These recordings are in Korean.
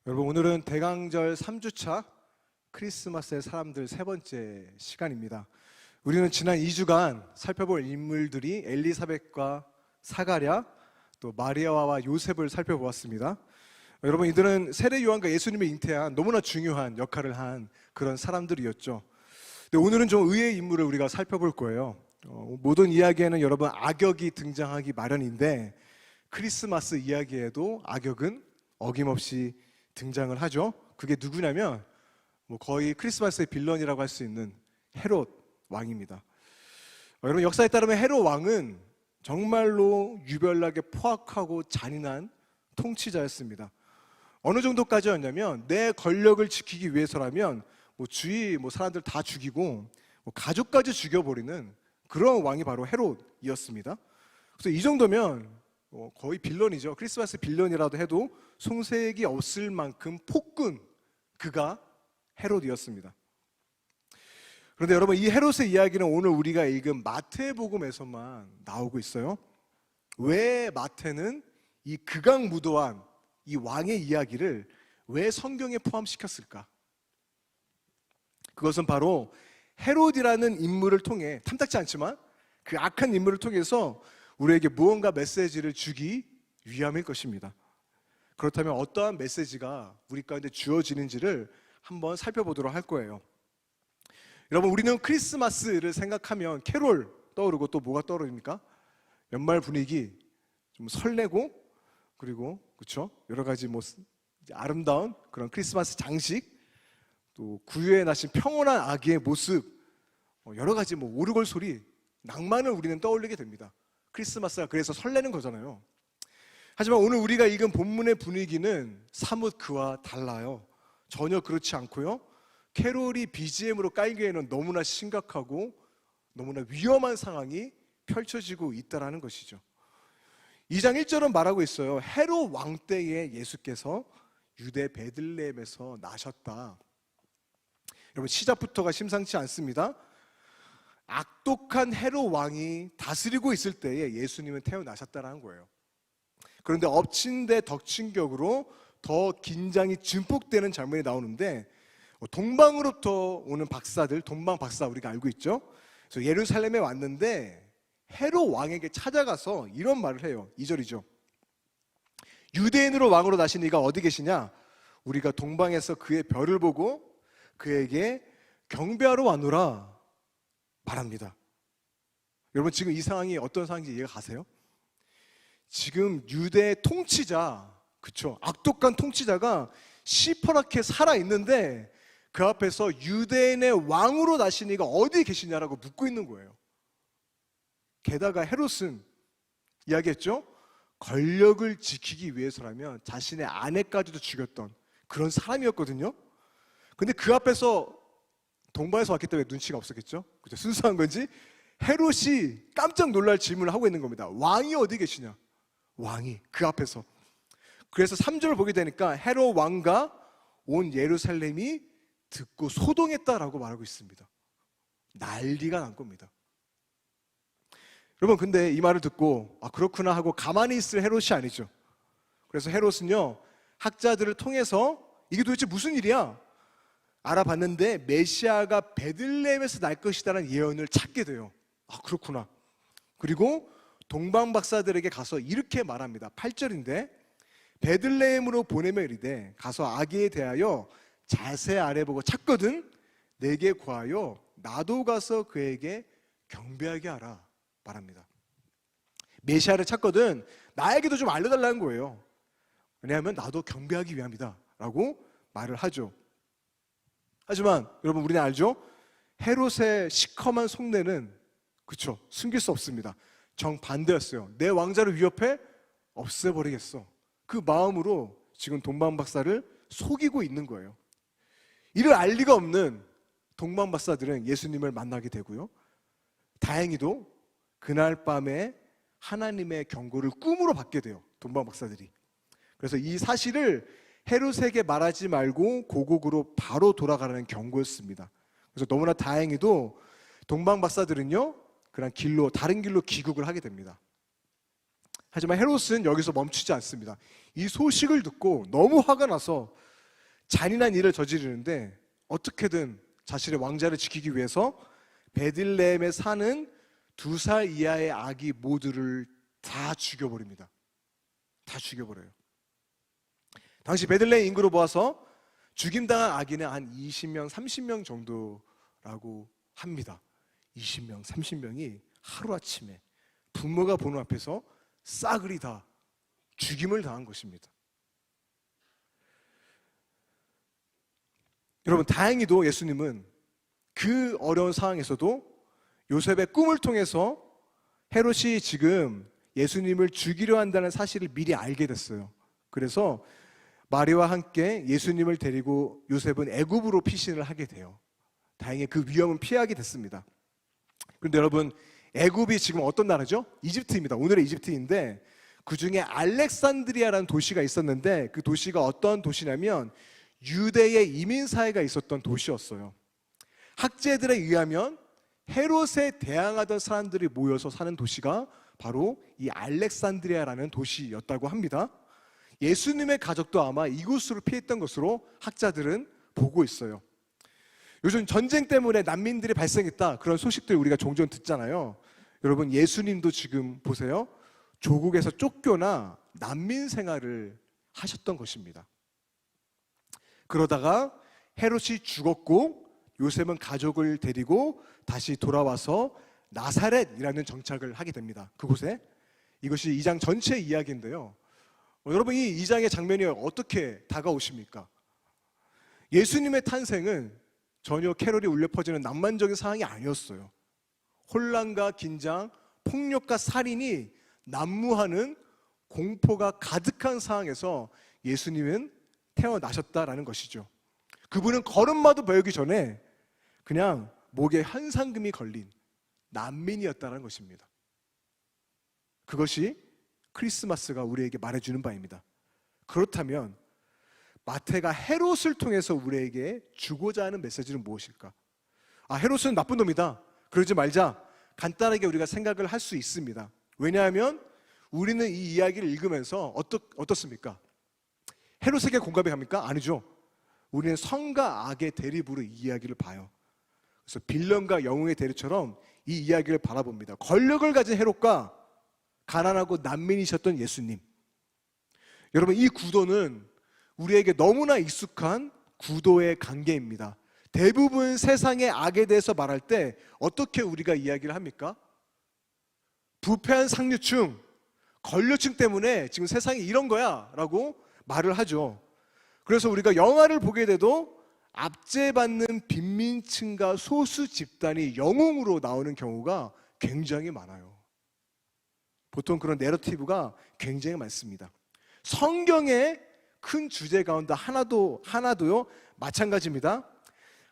여러분, 오늘은 대강절 3주차 크리스마스의 사람들 세 번째 시간입니다. 우리는 지난 2주간 살펴볼 인물들이 엘리사벳과 사가랴, 또 마리아와 요셉을 살펴보았습니다. 여러분, 이들은 세례 요한과 예수님을 잉태한 너무나 중요한 역할을 한 그런 사람들이었죠. 근데 오늘은 좀 의외의 인물을 우리가 살펴볼 거예요. 모든 이야기에는 여러분 악역이 등장하기 마련인데 크리스마스 이야기에도 악역은 어김없이 등장을 하죠. 그게 누구냐면 거의 크리스마스의 빌런이라고 할 수 있는 헤롯 왕입니다. 여러분, 역사에 따르면 헤롯 왕은 정말로 유별나게 포악하고 잔인한 통치자였습니다. 어느 정도까지였냐면 내 권력을 지키기 위해서라면 주위 사람들 다 죽이고 가족까지 죽여버리는 그런 왕이 바로 헤롯이었습니다. 그래서 이 정도면 거의 빌런이죠. 크리스마스 빌런이라도 해도 손색이 없을 만큼 폭군, 그가 헤롯이었습니다. 그런데 여러분, 이 헤롯의 이야기는 오늘 우리가 읽은 마태복음에서만 나오고 있어요. 왜 마태는 이 극악무도한 이 왕의 이야기를 왜 성경에 포함시켰을까? 그것은 바로 헤롯이라는 인물을 통해, 탐탁지 않지만 그 악한 인물을 통해서 우리에게 무언가 메시지를 주기 위함일 것입니다. 그렇다면 어떠한 메시지가 우리 가운데 주어지는지를 한번 살펴보도록 할 거예요. 여러분, 우리는 크리스마스를 생각하면 캐롤 떠오르고 또 뭐가 떠오릅니까? 연말 분위기, 좀 설레고, 그리고 그렇죠? 여러 가지 아름다운 그런 크리스마스 장식, 또 구유에 나신 평온한 아기의 모습, 여러 가지 오르골 소리, 낭만을 우리는 떠올리게 됩니다. 크리스마스가 그래서 설레는 거잖아요. 하지만 오늘 우리가 읽은 본문의 분위기는 사뭇 그와 달라요. 전혀 그렇지 않고요. 캐롤이 BGM으로 깔기에는 너무나 심각하고 너무나 위험한 상황이 펼쳐지고 있다는 것이죠. 2장 1절은 말하고 있어요. 헤롯 왕 때에 예수께서 유대 베들레헴에서 나셨다. 여러분, 시작부터가 심상치 않습니다. 악독한 헤롯 왕이 다스리고 있을 때에 예수님은 태어나셨다는 거예요. 그런데 엎친 데 덮친 격으로 더 긴장이 증폭되는 장면이 나오는데, 동방으로부터 오는 박사들, 동방 박사 우리가 알고 있죠. 그래서 예루살렘에 왔는데 헤롯 왕에게 찾아가서 이런 말을 해요. 2절이죠. 유대인으로 왕으로 나신 이가 어디 계시냐? 우리가 동방에서 그의 별을 보고 그에게 경배하러 왔노라 말합니다. 여러분, 지금 이 상황이 어떤 상황인지 이해가 가세요? 지금 유대 통치자, 그쵸? 악독한 통치자가 시퍼렇게 살아있는데 그 앞에서 유대인의 왕으로 나신 이가 어디 계시냐라고 묻고 있는 거예요. 게다가 헤롯은 이야기했죠? 권력을 지키기 위해서라면 자신의 아내까지도 죽였던 그런 사람이었거든요. 근데 그 앞에서 동방에서 왔기 때문에 눈치가 없었겠죠? 그죠? 순수한 건지 헤롯이 깜짝 놀랄 질문을 하고 있는 겁니다. 왕이 어디 계시냐? 왕이 그 앞에서. 그래서 3절을 보게 되니까 헤롯 왕과 온 예루살렘이 듣고 소동했다라고 말하고 있습니다. 난리가 난 겁니다. 여러분, 근데 이 말을 듣고 그렇구나 하고 가만히 있을 헤롯이 아니죠. 그래서 헤롯은요, 학자들을 통해서 이게 도대체 무슨 일이야? 알아봤는데 메시아가 베들레헴에서 날 것이다라는 예언을 찾게 돼요. 그렇구나. 그리고 동방 박사들에게 가서 이렇게 말합니다. 8절인데 베들레헴으로 보내며 이르되 가서 아기에 대하여 자세히 알아보고 찾거든 내게 구하여 나도 가서 그에게 경배하게 하라 말합니다. 메시아를 찾거든 나에게도 좀 알려달라는 거예요. 왜냐하면 나도 경배하기 위함이다 라고 말을 하죠. 하지만 여러분, 우리는 알죠? 헤롯의 시커먼 속내는 그쵸, 숨길 수 없습니다. 정반대였어요. 내 왕자를 위협해? 없애버리겠어. 그 마음으로 지금 동방 박사를 속이고 있는 거예요. 이를 알 리가 없는 동방 박사들은 예수님을 만나게 되고요. 다행히도 그날 밤에 하나님의 경고를 꿈으로 받게 돼요. 동방 박사들이. 그래서 이 사실을 헤롯에게 말하지 말고 고국으로 바로 돌아가라는 경고였습니다. 그래서 너무나 다행히도 동방 박사들은요, 그냥 다른 길로 귀국을 하게 됩니다. 하지만 헤롯은 여기서 멈추지 않습니다. 이 소식을 듣고 너무 화가 나서 잔인한 일을 저지르는데 어떻게든 자신의 왕자를 지키기 위해서 베들레헴에 사는 2살 이하의 아기 모두를 다 죽여버립니다. 다 죽여버려요. 당시 베들레헴 인구로 보아서 죽임당한 아기는 한 20명, 30명 정도라고 합니다. 20명, 30명이 하루아침에 부모가 보는 앞에서 싸그리 다 죽임을 당한 것입니다. 여러분, 다행히도 예수님은 그 어려운 상황에서도 요셉의 꿈을 통해서 헤롯이 지금 예수님을 죽이려 한다는 사실을 미리 알게 됐어요. 그래서 마리아와 함께 예수님을 데리고 요셉은 애굽으로 피신을 하게 돼요. 다행히 그 위험은 피하게 됐습니다. 그런데 여러분, 애굽이 지금 어떤 나라죠? 이집트입니다. 오늘의 이집트인데 그 중에 알렉산드리아라는 도시가 있었는데 그 도시가 어떤 도시냐면 유대의 이민사회가 있었던 도시였어요. 학자들에 의하면 헤롯에 대항하던 사람들이 모여서 사는 도시가 바로 이 알렉산드리아라는 도시였다고 합니다. 예수님의 가족도 아마 이곳으로 피했던 것으로 학자들은 보고 있어요. 요즘 전쟁 때문에 난민들이 발생했다, 그런 소식들 우리가 종종 듣잖아요. 여러분, 예수님도 지금 보세요. 조국에서 쫓겨나 난민 생활을 하셨던 것입니다. 그러다가 헤롯이 죽었고 요셉은 가족을 데리고 다시 돌아와서 나사렛이라는 정착을 하게 됩니다. 그곳에. 이것이 2장 전체 이야기인데요. 여러분, 이 2장의 장면이 어떻게 다가오십니까? 예수님의 탄생은 전혀 캐롤이 울려 퍼지는 낭만적인 상황이 아니었어요. 혼란과 긴장, 폭력과 살인이 난무하는 공포가 가득한 상황에서 예수님은 태어나셨다라는 것이죠. 그분은 걸음마도 배우기 전에 그냥 목에 현상금이 걸린 난민이었다는 것입니다. 그것이 크리스마스가 우리에게 말해주는 바입니다. 그렇다면 마태가 헤롯을 통해서 우리에게 주고자 하는 메시지는 무엇일까? 헤롯은 나쁜 놈이다, 그러지 말자, 간단하게 우리가 생각을 할 수 있습니다. 왜냐하면 우리는 이 이야기를 읽으면서 어떻습니까? 헤롯에게 공감이 갑니까? 아니죠. 우리는 선과 악의 대립으로 이 이야기를 봐요. 그래서 빌런과 영웅의 대립처럼 이 이야기를 바라봅니다. 권력을 가진 헤롯과 가난하고 난민이셨던 예수님. 여러분, 이 구도는 우리에게 너무나 익숙한 구도의 관계입니다. 대부분 세상의 악에 대해서 말할 때 어떻게 우리가 이야기를 합니까? 부패한 상류층, 권력층 때문에 지금 세상이 이런 거야 라고 말을 하죠. 그래서 우리가 영화를 보게 돼도 압제받는 빈민층과 소수 집단이 영웅으로 나오는 경우가 굉장히 많아요. 보통 그런 내러티브가 굉장히 많습니다. 성경의 큰 주제 가운데 하나도요 마찬가지입니다.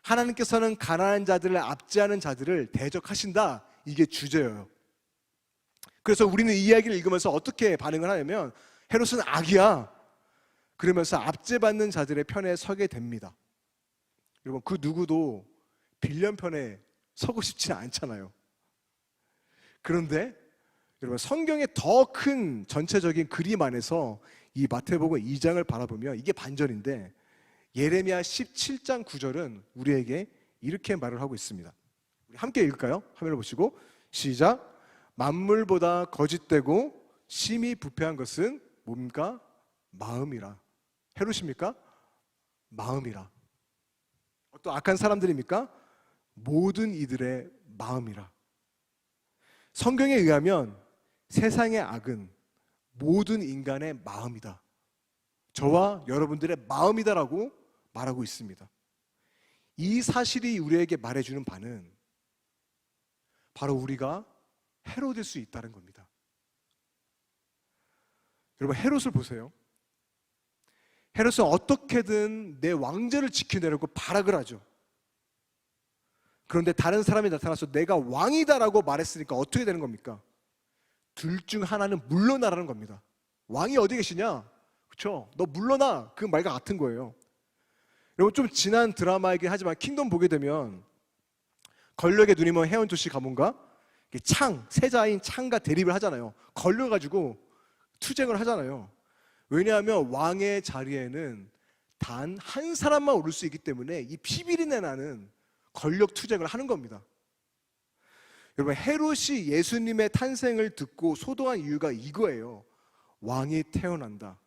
하나님께서는 가난한 자들을 압제하는 자들을 대적하신다, 이게 주제예요. 그래서 우리는 이 이야기를 읽으면서 어떻게 반응을 하냐면 헤롯은 악이야, 그러면서 압제받는 자들의 편에 서게 됩니다. 여러분, 그 누구도 빌런 편에 서고 싶지는 않잖아요. 그런데 여러분, 성경의 더 큰 전체적인 그림 안에서 이 마태복음 2장을 바라보면 이게 반전인데, 예레미야 17장 9절은 우리에게 이렇게 말을 하고 있습니다. 우리 함께 읽을까요? 화면을 보시고 시작. 만물보다 거짓되고 심히 부패한 것은 뭡니까? 마음이라. 헤롯입니까? 마음이라. 어떤 악한 사람들입니까? 모든 이들의 마음이라. 성경에 의하면 세상의 악은 모든 인간의 마음이다, 저와 여러분들의 마음이다라고 말하고 있습니다. 이 사실이 우리에게 말해주는 바는 바로 우리가 헤롯일 수 있다는 겁니다. 여러분, 헤롯을 보세요. 헤롯은 어떻게든 내 왕좌를 지켜내려고 발악을 하죠. 그런데 다른 사람이 나타나서 내가 왕이다라고 말했으니까 어떻게 되는 겁니까? 둘 중 하나는 물러나라는 겁니다. 왕이 어디 계시냐? 그렇죠? 너 물러나, 그 말과 같은 거예요. 여러분, 좀 지난 드라마이긴 하지만 킹덤 보게 되면 권력의 눈이 먼 해원 도시 가문과 세자인 창과 대립을 하잖아요. 걸려가지고 투쟁을 하잖아요. 왜냐하면 왕의 자리에는 단 한 사람만 오를 수 있기 때문에 이 피비린내 나는 권력 투쟁을 하는 겁니다. 여러분, 헤롯이 예수님의 탄생을 듣고 소동한 이유가 이거예요. 왕이 태어난다.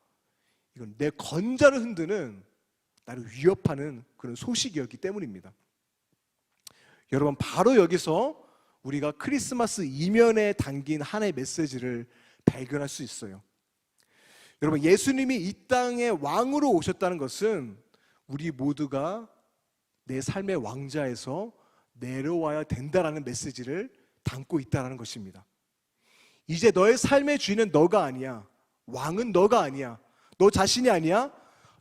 이건 내 건자를 흔드는, 나를 위협하는 그런 소식이었기 때문입니다. 여러분, 바로 여기서 우리가 크리스마스 이면에 담긴 하나의 메시지를 발견할 수 있어요. 여러분, 예수님이 이 땅에 왕으로 오셨다는 것은 우리 모두가 내 삶의 왕자에서 내려와야 된다라는 메시지를 담고 있다는 것입니다. 이제 너의 삶의 주인은 너가 아니야. 왕은 너가 아니야. 너 자신이 아니야.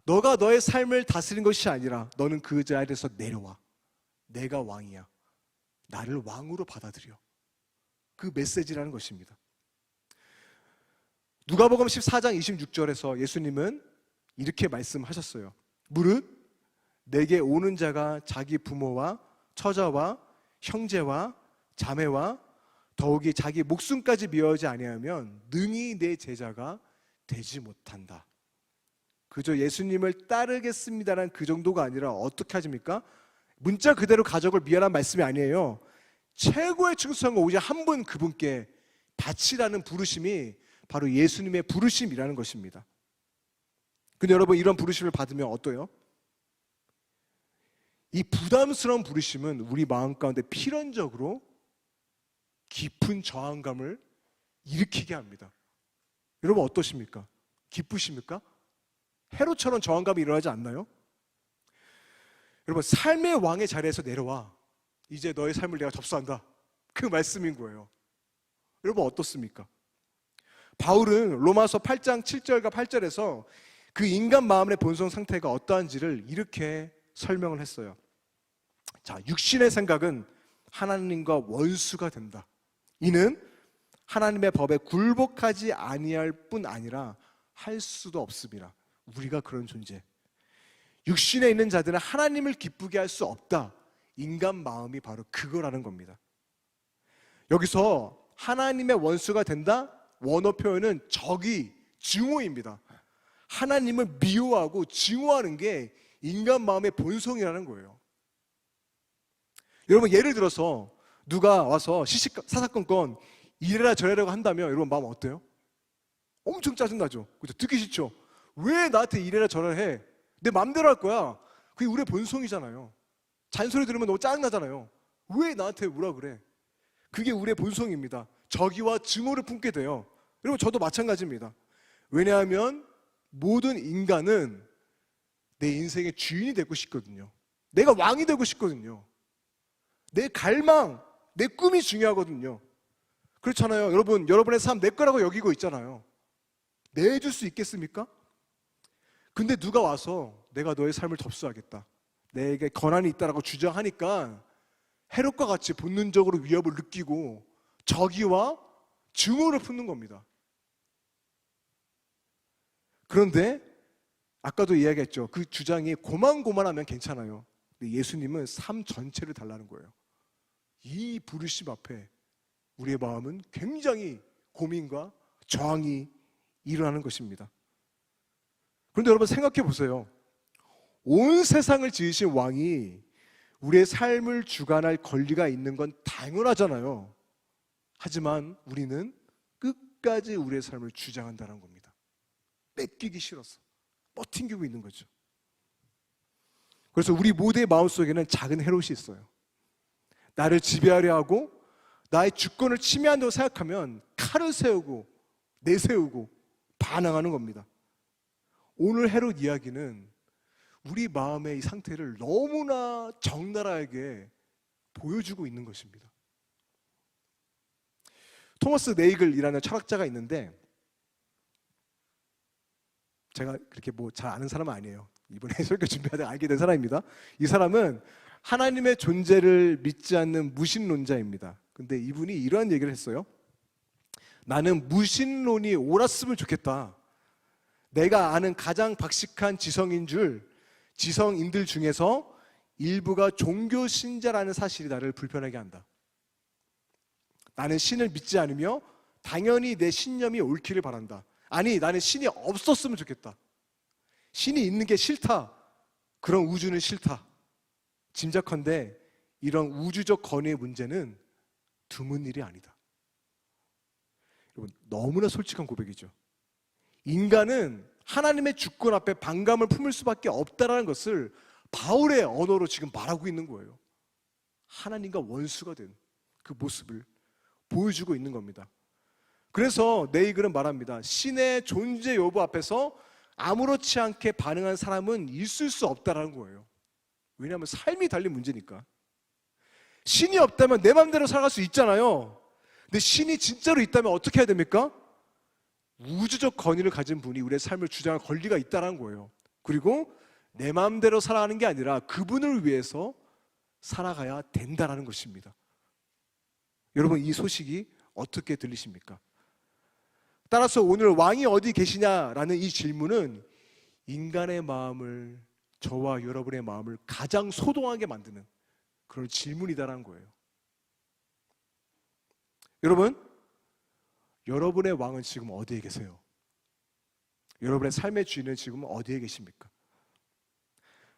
너가 너의 삶을 다스린 것이 아니라 너는 그 자리에서 내려와. 내가 왕이야. 나를 왕으로 받아들여. 그 메시지라는 것입니다. 누가복음 14장 26절에서 예수님은 이렇게 말씀하셨어요. 무릇 내게 오는 자가 자기 부모와 처자와 형제와 자매와 더욱이 자기 목숨까지 미워하지 아니하면 능히 내 제자가 되지 못한다. 그저 예수님을 따르겠습니다라는 그 정도가 아니라 어떻게 하십니까? 문자 그대로 가족을 미워하는 말씀이 아니에요. 최고의 충성과 오직 한 분, 그분께 바치라는 부르심이 바로 예수님의 부르심이라는 것입니다. 근데 여러분, 이런 부르심을 받으면 어때요? 이 부담스러운 부르심은 우리 마음 가운데 필연적으로 깊은 저항감을 일으키게 합니다. 여러분, 어떠십니까? 기쁘십니까? 헤롯처럼 저항감이 일어나지 않나요? 여러분, 삶의 왕의 자리에서 내려와. 이제 너의 삶을 내가 접수한다. 그 말씀인 거예요. 여러분, 어떻습니까? 바울은 로마서 8장 7절과 8절에서 그 인간 마음의 본성 상태가 어떠한지를 이렇게 설명을 했어요. 자, 육신의 생각은 하나님과 원수가 된다. 이는 하나님의 법에 굴복하지 아니할 뿐 아니라 할 수도 없습니다. 우리가 그런 존재. 육신에 있는 자들은 하나님을 기쁘게 할 수 없다. 인간 마음이 바로 그거라는 겁니다. 여기서 하나님의 원수가 된다? 원어 표현은 적이, 증오입니다. 하나님을 미워하고 증오하는 게 인간 마음의 본성이라는 거예요. 여러분, 예를 들어서 누가 와서 사사건건 이래라 저래라고 한다면 여러분 마음 어때요? 엄청 짜증나죠? 그렇죠? 듣기 싫죠? 왜 나한테 이래라 저래라 해? 내 맘대로 할 거야. 그게 우리의 본성이잖아요. 잔소리 들으면 너무 짜증나잖아요. 왜 나한테 뭐라 그래? 그게 우리의 본성입니다. 적의와 증오를 품게 돼요. 여러분, 저도 마찬가지입니다. 왜냐하면 모든 인간은 내 인생의 주인이 되고 싶거든요. 내가 왕이 되고 싶거든요. 내 갈망, 내 꿈이 중요하거든요. 그렇잖아요. 여러분, 여러분의 삶 내 거라고 여기고 있잖아요. 내줄 수 있겠습니까? 근데 누가 와서 내가 너의 삶을 접수하겠다, 내게 권한이 있다라고 주장하니까 헤롯과 같이 본능적으로 위협을 느끼고 적의와 증오를 품는 겁니다. 그런데 아까도 이야기했죠. 그 주장이 고만고만하면 괜찮아요. 근데 예수님은 삶 전체를 달라는 거예요. 이 부르심 앞에 우리의 마음은 굉장히 고민과 저항이 일어나는 것입니다. 그런데 여러분, 생각해 보세요. 온 세상을 지으신 왕이 우리의 삶을 주관할 권리가 있는 건 당연하잖아요. 하지만 우리는 끝까지 우리의 삶을 주장한다는 겁니다. 뺏기기 싫어서 버팅기고 있는 거죠. 그래서 우리 모두의 마음속에는 작은 헤롯이 있어요. 나를 지배하려 하고 나의 주권을 침해한다고 생각하면 칼을 세우고 내세우고 반항하는 겁니다. 오늘 헤롯 이야기는 우리 마음의 이 상태를 너무나 적나라하게 보여주고 있는 것입니다. 토머스 네이글이라는 철학자가 있는데, 제가 그렇게 뭐 잘 아는 사람은 아니에요. 이번에 설교 준비하다가 알게 된 사람입니다. 이 사람은 하나님의 존재를 믿지 않는 무신론자입니다. 근데 이분이 이러한 얘기를 했어요. 나는 무신론이 옳았으면 좋겠다. 내가 아는 가장 박식한 지성인들 중에서 일부가 종교 신자라는 사실이 나를 불편하게 한다. 나는 신을 믿지 않으며 당연히 내 신념이 옳기를 바란다. 아니, 나는 신이 없었으면 좋겠다. 신이 있는 게 싫다. 그런 우주는 싫다. 짐작컨대 이런 우주적 권위의 문제는 드문 일이 아니다. 여러분, 너무나 솔직한 고백이죠. 인간은 하나님의 주권 앞에 반감을 품을 수밖에 없다는 것을 바울의 언어로 지금 말하고 있는 거예요. 하나님과 원수가 된 그 모습을 보여주고 있는 겁니다. 그래서 내 이 글은 말합니다. 신의 존재 여부 앞에서 아무렇지 않게 반응한 사람은 있을 수 없다라는 거예요. 왜냐하면 삶이 달린 문제니까. 신이 없다면 내 마음대로 살아갈 수 있잖아요. 근데 신이 진짜로 있다면 어떻게 해야 됩니까? 우주적 권위를 가진 분이 우리의 삶을 주장할 권리가 있다는 거예요. 그리고 내 마음대로 살아가는 게 아니라 그분을 위해서 살아가야 된다는 것입니다. 여러분, 이 소식이 어떻게 들리십니까? 따라서 오늘 왕이 어디 계시냐라는 이 질문은 인간의 마음을, 저와 여러분의 마음을 가장 소동하게 만드는 그런 질문이다라는 거예요. 여러분, 여러분의 왕은 지금 어디에 계세요? 여러분의 삶의 주인은 지금 어디에 계십니까?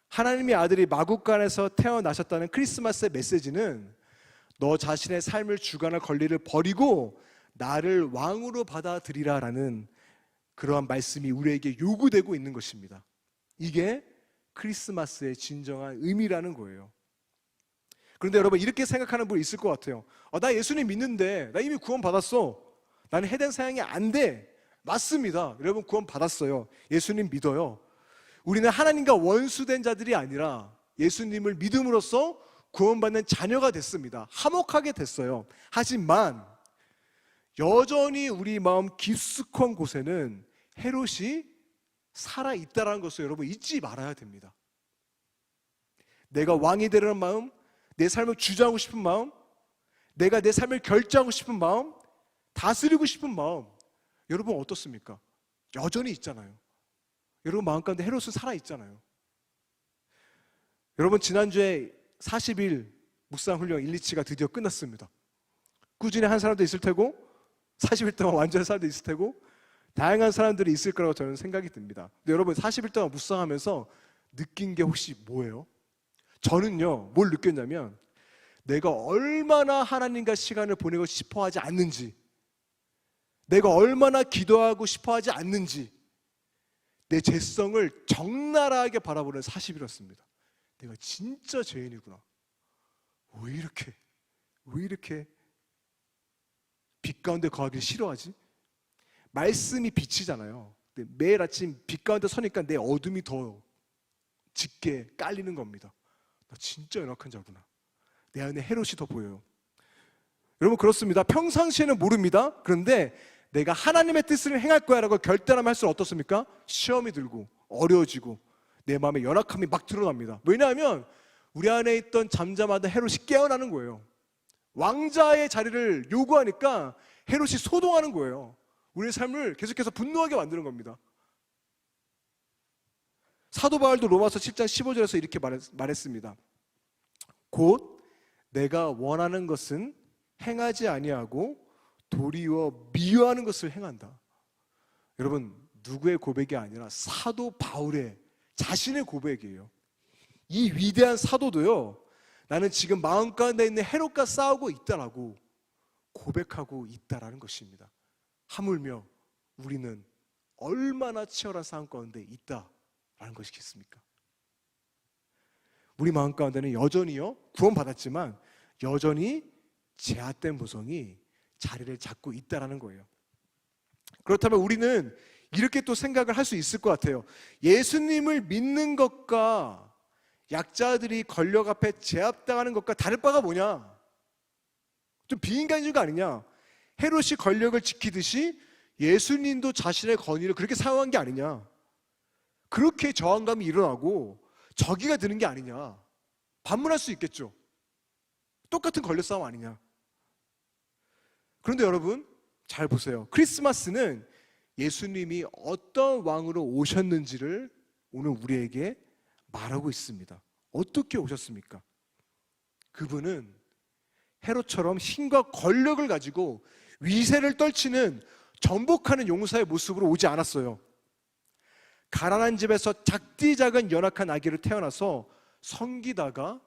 하나님의 아들이 마국간에서 태어나셨다는 크리스마스의 메시지는 너 자신의 삶을 주관할 권리를 버리고 나를 왕으로 받아들이라라는 그러한 말씀이 우리에게 요구되고 있는 것입니다. 이게 크리스마스의 진정한 의미라는 거예요. 그런데 여러분, 이렇게 생각하는 분 있을 것 같아요. 나 예수님 믿는데 나 이미 구원 받았어. 나는 해당 사양이 안 돼. 맞습니다. 여러분, 구원 받았어요. 예수님 믿어요. 우리는 하나님과 원수된 자들이 아니라 예수님을 믿음으로써 구원받는 자녀가 됐습니다. 화목하게 됐어요. 하지만 여전히 우리 마음 깊숙한 곳에는 헤롯이 살아있다는 것을 여러분 잊지 말아야 됩니다. 내가 왕이 되려는 마음, 내 삶을 주장하고 싶은 마음, 내가 내 삶을 결정하고 싶은 마음, 다스리고 싶은 마음, 여러분 어떻습니까? 여전히 있잖아요. 여러분 마음 가운데 헤롯은 살아있잖아요. 여러분, 지난주에 40일 묵상훈련 1, 2치가 드디어 끝났습니다. 꾸준히 한 사람도 있을 테고 40일 동안 완전한 사람도 있을 테고 다양한 사람들이 있을 거라고 저는 생각이 듭니다. 근데 여러분, 40일 동안 묵상하면서 느낀 게 혹시 뭐예요? 저는요, 뭘 느꼈냐면 내가 얼마나 하나님과 시간을 보내고 싶어 하지 않는지, 내가 얼마나 기도하고 싶어 하지 않는지 내 죄성을 적나라하게 바라보는 40일이었습니다. 내가 진짜 죄인이구나. 왜 이렇게 빛 가운데 거하기 싫어하지? 말씀이 빛이잖아요. 근데 매일 아침 빛 가운데 서니까 내 어둠이 더 짙게 깔리는 겁니다. 나 진짜 연약한 자구나. 내 안에 헤롯이 더 보여요. 여러분, 그렇습니다. 평상시에는 모릅니다. 그런데 내가 하나님의 뜻을 행할 거야 라고 결단하면 할수록 어떻습니까? 시험이 들고 어려워지고 내 마음의 연약함이 막 드러납니다. 왜냐하면 우리 안에 있던 잠잠하던 헤롯이 깨어나는 거예요. 왕자의 자리를 요구하니까 헤롯이 소동하는 거예요. 우리의 삶을 계속해서 분노하게 만드는 겁니다. 사도 바울도 로마서 7장 15절에서 이렇게 말했습니다. 곧 내가 원하는 것은 행하지 아니하고 도리어 미워하는 것을 행한다. 여러분, 누구의 고백이 아니라 사도 바울의 자신의 고백이에요. 이 위대한 사도도요, 나는 지금 마음 가운데 있는 헤롯과 싸우고 있다라고 고백하고 있다라는 것입니다. 하물며 우리는 얼마나 치열한 싸움 가운데 있다라는 것이겠습니까? 우리 마음 가운데는 여전히요, 구원받았지만 여전히 제한된 모성이 자리를 잡고 있다라는 거예요. 그렇다면 우리는 이렇게 또 생각을 할 수 있을 것 같아요. 예수님을 믿는 것과 약자들이 권력 앞에 제압당하는 것과 다를 바가 뭐냐? 좀 비인간적인 거 아니냐? 헤롯이 권력을 지키듯이 예수님도 자신의 권위를 그렇게 사용한 게 아니냐? 그렇게 저항감이 일어나고 적이가 드는 게 아니냐? 반문할 수 있겠죠. 똑같은 권력 싸움 아니냐? 그런데 여러분, 잘 보세요. 크리스마스는 예수님이 어떤 왕으로 오셨는지를 오늘 우리에게 말하고 있습니다. 어떻게 오셨습니까? 그분은 헤롯처럼 힘과 권력을 가지고 위세를 떨치는 정복하는 용사의 모습으로 오지 않았어요. 가난한 집에서 작디 작은 연약한 아기를 태어나서 섬기다가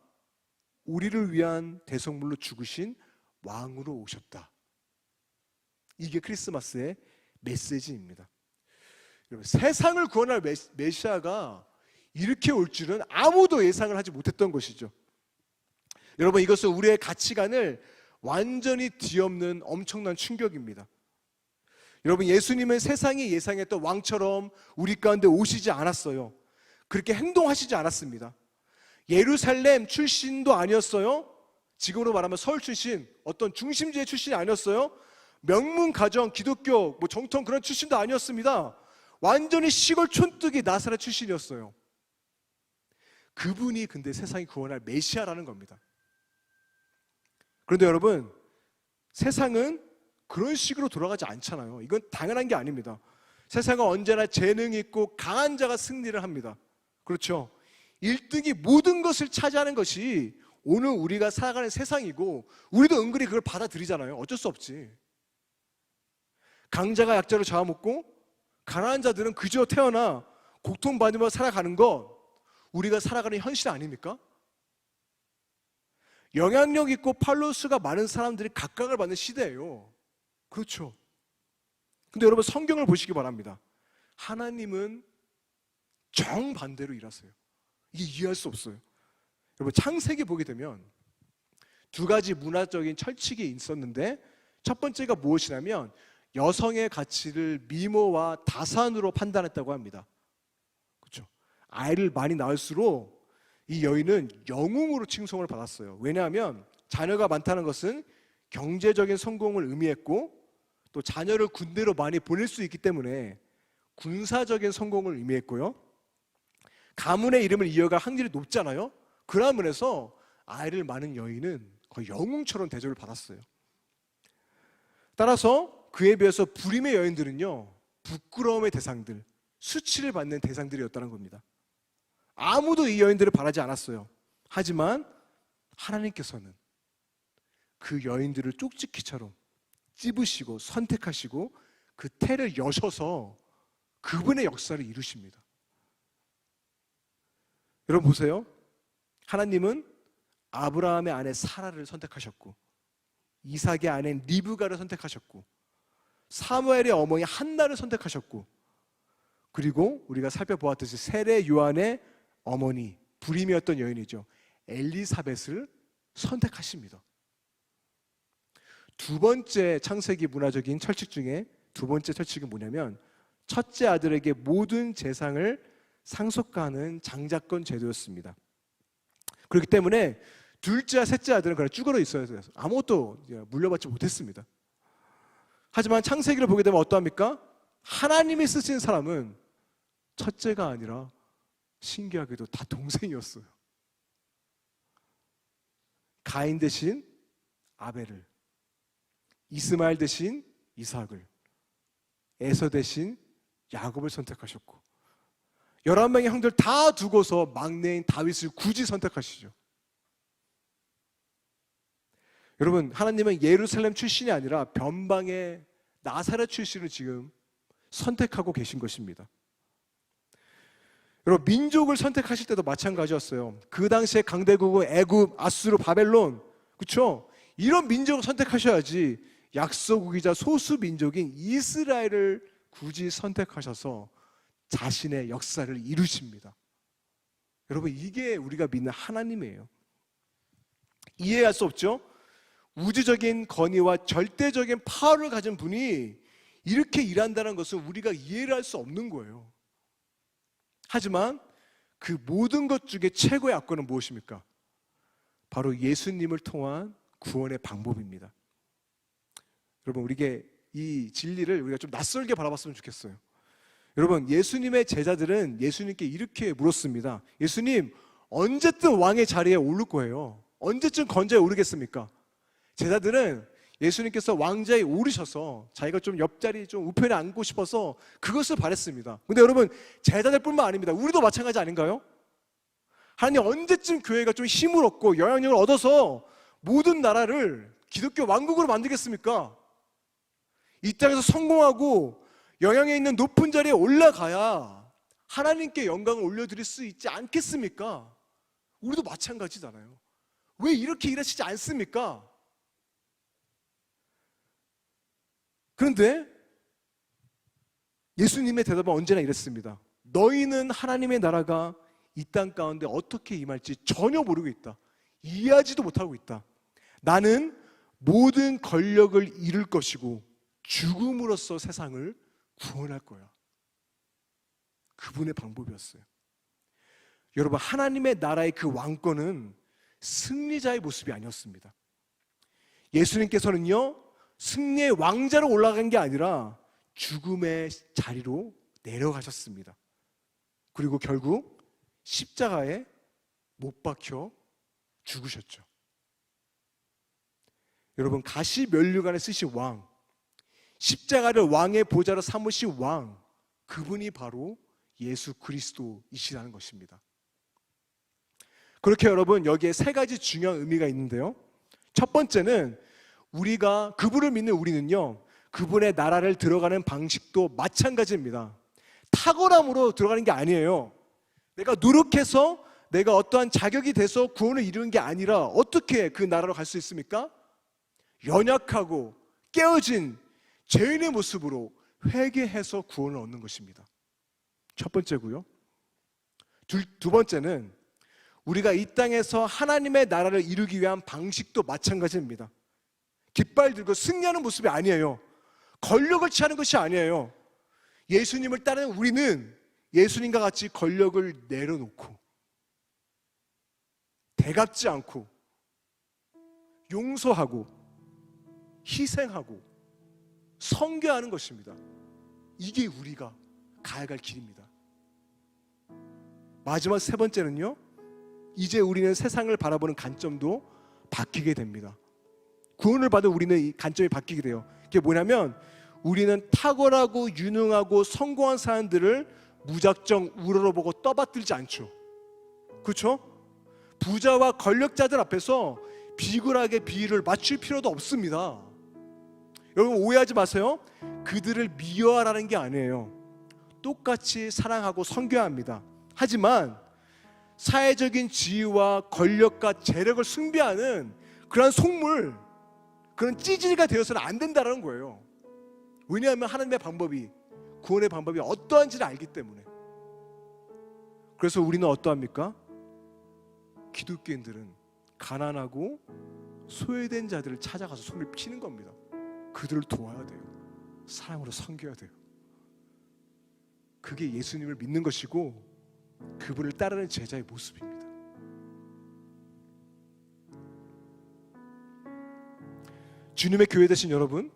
우리를 위한 대성물로 죽으신 왕으로 오셨다. 이게 크리스마스의 메시지입니다. 여러분, 세상을 구원할 메시아가 이렇게 올 줄은 아무도 예상을 하지 못했던 것이죠. 여러분, 이것은 우리의 가치관을 완전히 뒤엎는 엄청난 충격입니다. 여러분, 예수님은 세상이 예상했던 왕처럼 우리 가운데 오시지 않았어요. 그렇게 행동하시지 않았습니다. 예루살렘 출신도 아니었어요. 지금으로 말하면 서울 출신, 어떤 중심지의 출신이 아니었어요. 명문 가정, 기독교, 정통 그런 출신도 아니었습니다. 완전히 시골 촌뜨기 나사렛 출신이었어요. 그분이 근데 세상이 구원할 메시아라는 겁니다. 그런데 여러분, 세상은 그런 식으로 돌아가지 않잖아요. 이건 당연한 게 아닙니다. 세상은 언제나 재능 있고 강한 자가 승리를 합니다. 그렇죠? 1등이 모든 것을 차지하는 것이 오늘 우리가 살아가는 세상이고, 우리도 은근히 그걸 받아들이잖아요. 어쩔 수 없지. 강자가 약자를 잡아먹고 가난한 자들은 그저 태어나 고통받으며 살아가는 것, 우리가 살아가는 현실 아닙니까? 영향력 있고 팔로워수가 많은 사람들이 각광을 받는 시대예요. 그렇죠. 근데 여러분, 성경을 보시기 바랍니다. 하나님은 정반대로 일하세요. 이게 이해할 수 없어요. 여러분, 창세기 보게 되면 두 가지 문화적인 철칙이 있었는데, 첫 번째가 무엇이냐면 여성의 가치를 미모와 다산으로 판단했다고 합니다. 그렇죠? 아이를 많이 낳을수록 이 여인은 영웅으로 칭송을 받았어요. 왜냐하면 자녀가 많다는 것은 경제적인 성공을 의미했고, 또 자녀를 군대로 많이 보낼 수 있기 때문에 군사적인 성공을 의미했고요. 가문의 이름을 이어갈 확률이 높잖아요. 그런 면에서 아이를 많은 여인은 거의 영웅처럼 대접을 받았어요. 따라서 그에 비해서 불임의 여인들은요, 부끄러움의 대상들, 수치를 받는 대상들이었다는 겁니다. 아무도 이 여인들을 바라지 않았어요. 하지만 하나님께서는 그 여인들을 쪽지기처럼 찝으시고 선택하시고 그 태를 여셔서 그분의 역사를 이루십니다. 여러분 보세요. 하나님은 아브라함의 아내 사라를 선택하셨고, 이삭의 아내 리브가를 선택하셨고, 사무엘의 어머니 한나를 선택하셨고, 그리고 우리가 살펴보았듯이 세례 요한의 어머니, 불임이었던 여인이죠, 엘리사벳을 선택하십니다. 두 번째 창세기 문화적인 철칙 중에 두 번째 철칙은 뭐냐면, 첫째 아들에게 모든 재상을 상속하는 장자권 제도였습니다. 그렇기 때문에 둘째, 셋째 아들은 그냥 쭈그러 있어야 돼서 아무것도 물려받지 못했습니다. 하지만 창세기를 보게 되면 어떠합니까? 하나님이 쓰신 사람은 첫째가 아니라 신기하게도 다 동생이었어요. 가인 대신 아벨을, 이스마엘 대신 이삭을, 에서 대신 야곱을 선택하셨고, 11명의 형들 다 두고서 막내인 다윗을 굳이 선택하시죠. 여러분, 하나님은 예루살렘 출신이 아니라 변방의 나사렛 출신을 지금 선택하고 계신 것입니다. 여러분, 민족을 선택하실 때도 마찬가지였어요. 그 당시에 강대국은 애굽, 아수르, 바벨론, 그렇죠? 이런 민족을 선택하셔야지 약소국이자 소수 민족인 이스라엘을 굳이 선택하셔서 자신의 역사를 이루십니다. 여러분, 이게 우리가 믿는 하나님이에요. 이해할 수 없죠? 우주적인 권위와 절대적인 파워를 가진 분이 이렇게 일한다는 것은 우리가 이해를 할 수 없는 거예요. 하지만 그 모든 것 중에 최고의 악권은 무엇입니까? 바로 예수님을 통한 구원의 방법입니다. 여러분, 우리에게 이 진리를 우리가 좀 낯설게 바라봤으면 좋겠어요. 여러분, 예수님의 제자들은 예수님께 이렇게 물었습니다. 예수님, 언제쯤 왕의 자리에 오를 거예요? 언제쯤 건자에 오르겠습니까? 제자들은 예수님께서 왕자에 오르셔서 자기가 좀 옆자리 좀 우편에 앉고 싶어서 그것을 바랬습니다. 근데 여러분, 제자들뿐만 아닙니다. 우리도 마찬가지 아닌가요? 하나님, 언제쯤 교회가 좀 힘을 얻고 영향력을 얻어서 모든 나라를 기독교 왕국으로 만들겠습니까? 이 땅에서 성공하고 영향에 있는 높은 자리에 올라가야 하나님께 영광을 올려드릴 수 있지 않겠습니까? 우리도 마찬가지잖아요. 왜 이렇게 일하시지 않습니까? 그런데 예수님의 대답은 언제나 이랬습니다. 너희는 하나님의 나라가 이 땅 가운데 어떻게 임할지 전혀 모르고 있다. 이해하지도 못하고 있다. 나는 모든 권력을 잃을 것이고 죽음으로써 세상을 구원할 거야. 그분의 방법이었어요. 여러분, 하나님의 나라의 그 왕권은 승리자의 모습이 아니었습니다. 예수님께서는요, 승리의 왕자로 올라간 게 아니라 죽음의 자리로 내려가셨습니다. 그리고 결국 십자가에 못 박혀 죽으셨죠. 여러분, 가시면류관에 쓰신 왕, 십자가를 왕의 보좌로 삼으신 왕, 그분이 바로 예수 그리스도이시라는 것입니다. 그렇게 여러분, 여기에 세 가지 중요한 의미가 있는데요. 첫 번째는 우리가 그분을 믿는 우리는요, 그분의 나라를 들어가는 방식도 마찬가지입니다. 탁월함으로 들어가는 게 아니에요. 내가 노력해서 내가 어떠한 자격이 돼서 구원을 이루는 게 아니라 어떻게 그 나라로 갈 수 있습니까? 연약하고 깨어진 죄인의 모습으로 회개해서 구원을 얻는 것입니다. 첫 번째고요. 두 번째는 우리가 이 땅에서 하나님의 나라를 이루기 위한 방식도 마찬가지입니다. 깃발 들고 승리하는 모습이 아니에요. 권력을 취하는 것이 아니에요. 예수님을 따르는 우리는 예수님과 같이 권력을 내려놓고 대갚지 않고 용서하고 희생하고 선교하는 것입니다. 이게 우리가 가야 할 길입니다. 마지막 세 번째는요, 이제 우리는 세상을 바라보는 관점도 바뀌게 됩니다. 구원을 받은 우리는 이 관점이 바뀌게 돼요. 그게 뭐냐면 우리는 탁월하고 유능하고 성공한 사람들을 무작정 우러러보고 떠받들지 않죠. 그렇죠? 부자와 권력자들 앞에서 비굴하게 비위를 맞출 필요도 없습니다. 여러분, 오해하지 마세요. 그들을 미워하라는 게 아니에요. 똑같이 사랑하고 섬겨야 합니다. 하지만 사회적인 지위와 권력과 재력을 숭배하는 그런 속물, 그런 찌질이가 되어서는 안 된다는 거예요. 왜냐하면 하나님의 방법이, 구원의 방법이 어떠한지를 알기 때문에. 그래서 우리는 어떠합니까? 기독교인들은 가난하고 소외된 자들을 찾아가서 손을 피는 겁니다. 그들을 도와야 돼요. 사랑으로 섬겨야 돼요. 그게 예수님을 믿는 것이고 그분을 따르는 제자의 모습입니다. 주님의 교회 되신 여러분,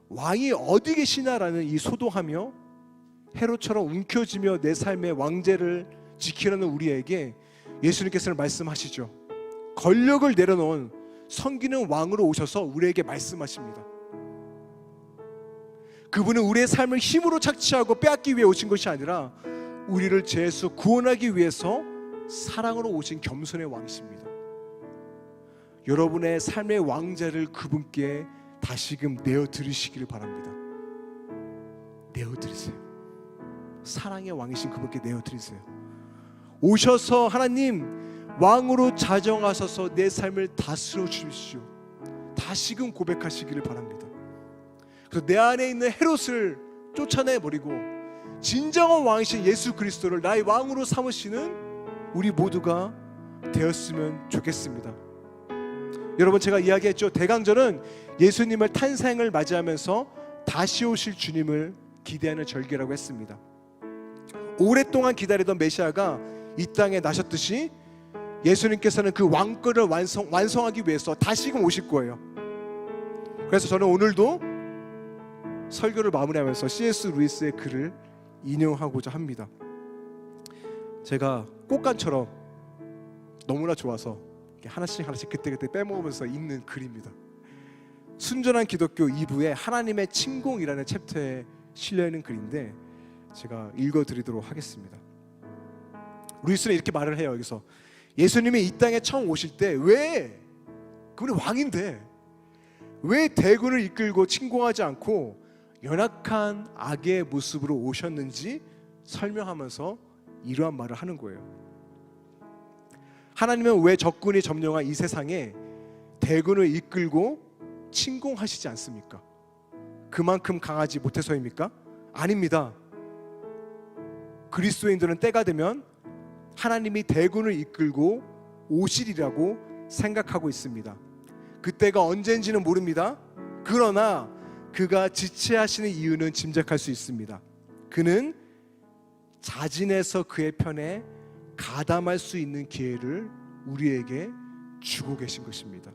왕이 어디 계시나라는 이 소동하며 헤롯처럼 움켜쥐며 내 삶의 왕제를 지키려는 우리에게 예수님께서는 말씀하시죠. 권력을 내려놓은 섬기는 왕으로 오셔서 우리에게 말씀하십니다. 그분은 우리의 삶을 힘으로 착취하고 빼앗기 위해 오신 것이 아니라 우리를 죄에서 구원하기 위해서 사랑으로 오신 겸손의 왕이십니다. 여러분의 삶의 왕자를 그분께 다시금 내어드리시기를 바랍니다. 내어드리세요. 사랑의 왕이신 그분께 내어드리세요. 오셔서 하나님 왕으로 자정하셔서 내 삶을 다스려 주십시오. 다시금 고백하시기를 바랍니다. 그래서 내 안에 있는 헤롯을 쫓아내버리고 진정한 왕이신 예수 그리스도를 나의 왕으로 삼으시는 우리 모두가 되었으면 좋겠습니다. 여러분, 제가 이야기했죠. 대강절은 예수님을 탄생을 맞이하면서 다시 오실 주님을 기대하는 절기라고 했습니다. 오랫동안 기다리던 메시아가 이 땅에 나셨듯이 예수님께서는 그 왕권을 완성하기 위해서 다시금 오실 거예요. 그래서 저는 오늘도 설교를 마무리하면서 C.S. 루이스의 글을 인용하고자 합니다. 제가 꽃간처럼 너무나 좋아서 하나씩 그때그때 빼먹으면서 읽는 글입니다. 순전한 기독교 2부의 하나님의 침공이라는 챕터에 실려있는 글인데 제가 읽어드리도록 하겠습니다. 루이스는 이렇게 말을 해요. 여기서 예수님이 이 땅에 처음 오실 때 왜, 그분이 왕인데 왜 대군을 이끌고 침공하지 않고 연약한 악의 모습으로 오셨는지 설명하면서 이러한 말을 하는 거예요. 하나님은 왜 적군이 점령한 이 세상에 대군을 이끌고 침공하시지 않습니까? 그만큼 강하지 못해서입니까? 아닙니다. 그리스도인들은 때가 되면 하나님이 대군을 이끌고 오시리라고 생각하고 있습니다. 그때가 언제인지는 모릅니다. 그러나 그가 지체하시는 이유는 짐작할 수 있습니다. 그는 자진해서 그의 편에 가담할 수 있는 기회를 우리에게 주고 계신 것입니다.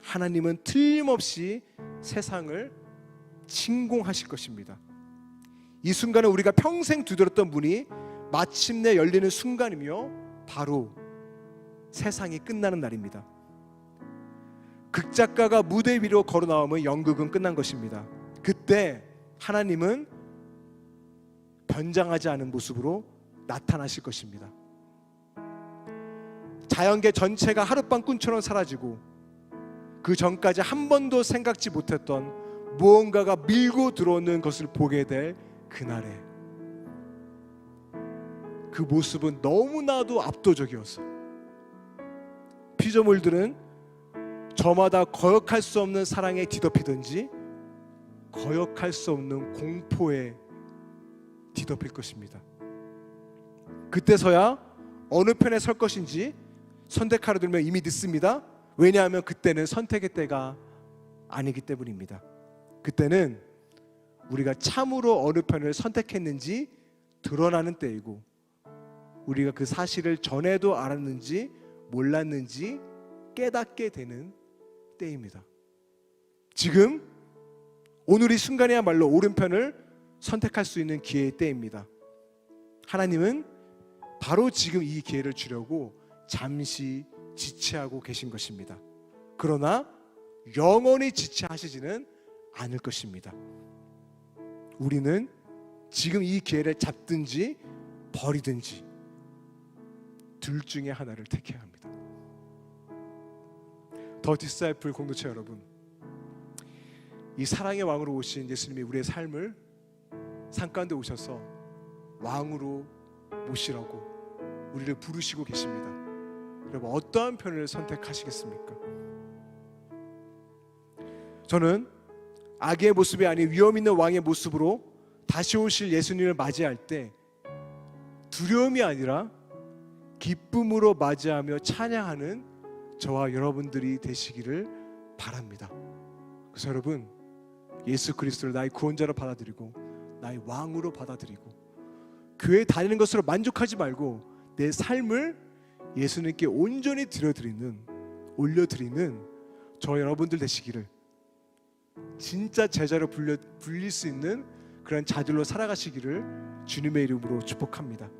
하나님은 틀림없이 세상을 침공하실 것입니다. 이 순간은 우리가 평생 두드렸던 문이 마침내 열리는 순간이며 바로 세상이 끝나는 날입니다. 극작가가 무대 위로 걸어 나오면 연극은 끝난 것입니다. 그때 하나님은 변장하지 않은 모습으로 나타나실 것입니다. 자연계 전체가 하룻밤 꿈처럼 사라지고 그 전까지 한 번도 생각지 못했던 무언가가 밀고 들어오는 것을 보게 될 그날에 그 모습은 너무나도 압도적이었어요. 피조물들은 저마다 거역할 수 없는 사랑에 뒤덮이든지 거역할 수 없는 공포에 뒤덮일 것입니다. 그때서야 어느 편에 설 것인지 선택하려 들면 이미 늦습니다. 왜냐하면 그때는 선택의 때가 아니기 때문입니다. 그때는 우리가 참으로 어느 편을 선택했는지 드러나는 때이고 우리가 그 사실을 전에도 알았는지 몰랐는지 깨닫게 되는 때입니다. 지금 오늘 이 순간이야말로 오른편을 선택할 수 있는 기회의 때입니다. 하나님은 바로 지금 이 기회를 주려고 잠시 지체하고 계신 것입니다. 그러나 영원히 지체하시지는 않을 것입니다. 우리는 지금 이 기회를 잡든지 버리든지 둘 중에 하나를 택해야 합니다. 더 디사이플 공동체 여러분, 이 사랑의 왕으로 오신 예수님이 우리의 삶을 산 가운데 오셔서 왕으로 모시라고 우리를 부르시고 계십니다. 여러분, 어떠한 편을 선택하시겠습니까? 저는 악의 모습이 아닌 위험 있는 왕의 모습으로 다시 오실 예수님을 맞이할 때 두려움이 아니라 기쁨으로 맞이하며 찬양하는 저와 여러분들이 되시기를 바랍니다. 그래서 여러분, 예수 그리스도를 나의 구원자로 받아들이고 나의 왕으로 받아들이고 교회 다니는 것으로 만족하지 말고 내 삶을 예수님께 온전히 올려드리는 저 여러분들 되시기를, 진짜 제자로 불릴 수 있는 그런 자들로 살아가시기를 주님의 이름으로 축복합니다.